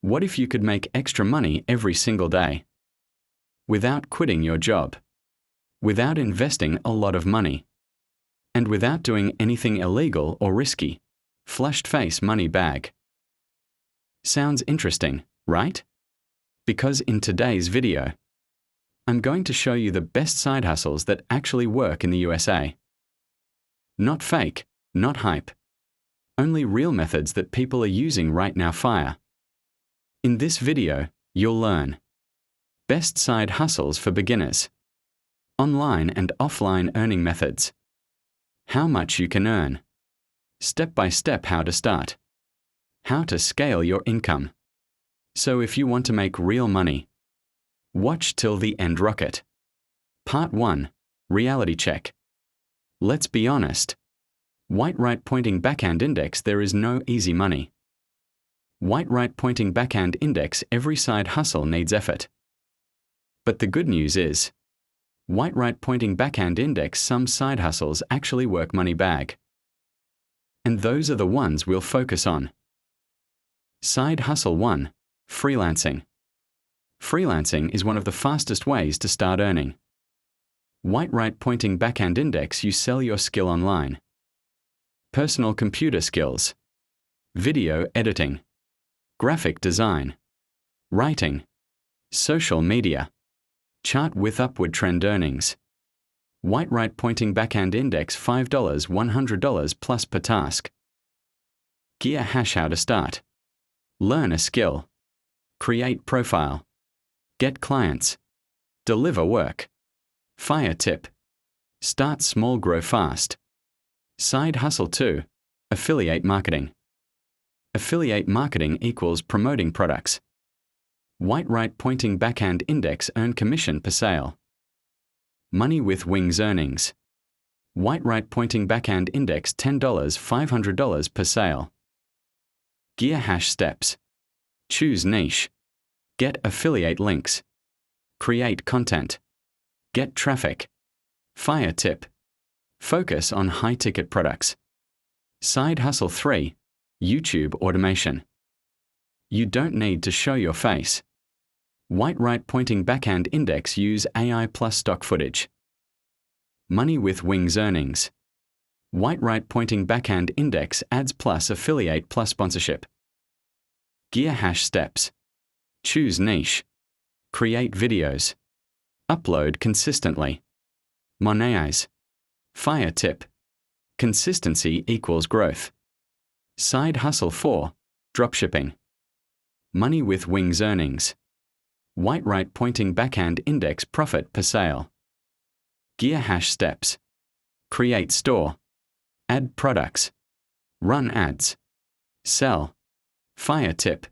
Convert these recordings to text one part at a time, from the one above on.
What if you could make extra money every single day? Without quitting your job. Without investing a lot of money. And without doing anything illegal or risky. Flushed face money bag. Sounds interesting, right? Because in today's video, I'm going to show you the best side hustles that actually work in the USA. Not fake, not hype. Only real methods that people are using right now fire. In this video, you'll learn best side hustles for beginners, online and offline earning methods, how much you can earn, step-by-step how to start, how to scale your income. So if you want to make real money, watch till the end rocket. Part 1. Reality check. Let's be honest. White right pointing backhand index, there is no easy money. White right pointing backhand index, every side hustle needs effort. But the good news is, white right pointing backhand index, some side hustles actually work money bag. And those are the ones we'll focus on. Side hustle 1. Freelancing. Freelancing is one of the fastest ways to start earning. White right pointing backhand index, you sell your skill online. Personal computer skills, video editing, graphic design, writing, social media, chart with upward trend earnings. White right pointing backhand index $5, $100 plus per task. Gear hash how to start. Learn a skill. Create profile. Get clients. Deliver work. Fire tip. Start small, grow fast. Side hustle 2. Affiliate marketing. Affiliate marketing equals promoting products. White right pointing backhand index, earn commission per sale. Money with wings earnings. White right pointing backhand index $10, $500 per sale. Gear hash steps. Choose niche. Get affiliate links. Create content. Get traffic. Fire tip. Focus on high-ticket products. Side hustle 3. YouTube automation. You don't need to show your face. White right pointing backhand index, use AI plus stock footage. Money with wings earnings. White right pointing backhand index, ads plus affiliate plus sponsorship. Gear hash steps. Choose niche. Create videos. Upload consistently. Monetize. Fire tip. Consistency equals growth. Side hustle 4. Dropshipping. Money with wings earnings. White right pointing backhand index, profit per sale. Gear hash steps. Create store. Add products. Run ads. Sell. Fire tip.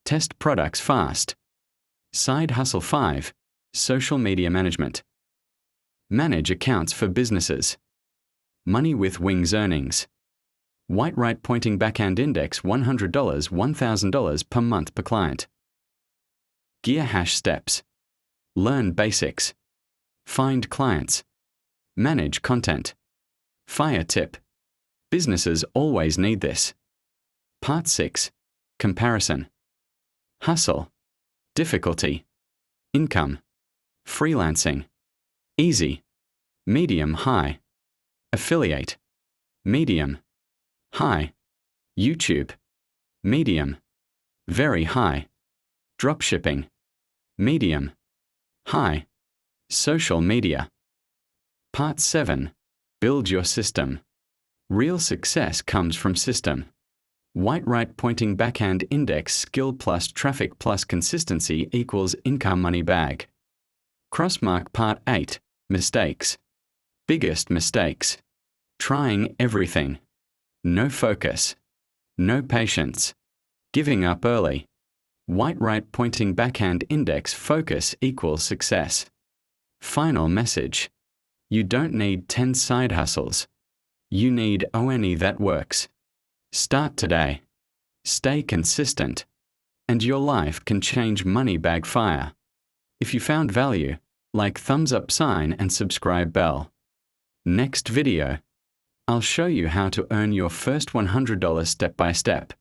Test products fast. Side hustle 5. Social media management. Manage accounts for businesses. Money with wings earnings. White right pointing backhand index $100, $1,000 per month per client. Gear hash steps. Learn basics. Find clients. Manage content. Fire tip. Businesses always need this. Part 6. Comparison. Hustle. Difficulty. Income. Freelancing. Easy. Medium, high. Affiliate. Medium. High. YouTube. Medium. Very high. Dropshipping. Medium. High. Social media. Part 7. Build your system. Real success comes from system. White right pointing backhand index, skill plus traffic plus consistency equals income money bag. Crossmark Part 8. Mistakes. Biggest mistakes. Trying everything. No focus. No patience. Giving up early. White right pointing backhand index, focus equals success. Final message. You don't need 10 side hustles. You need only that works. Start today. Stay consistent. And your life can change money bag fire. If you found value, like thumbs up sign and subscribe bell. Next video, I'll show you how to earn your first $100 step by step.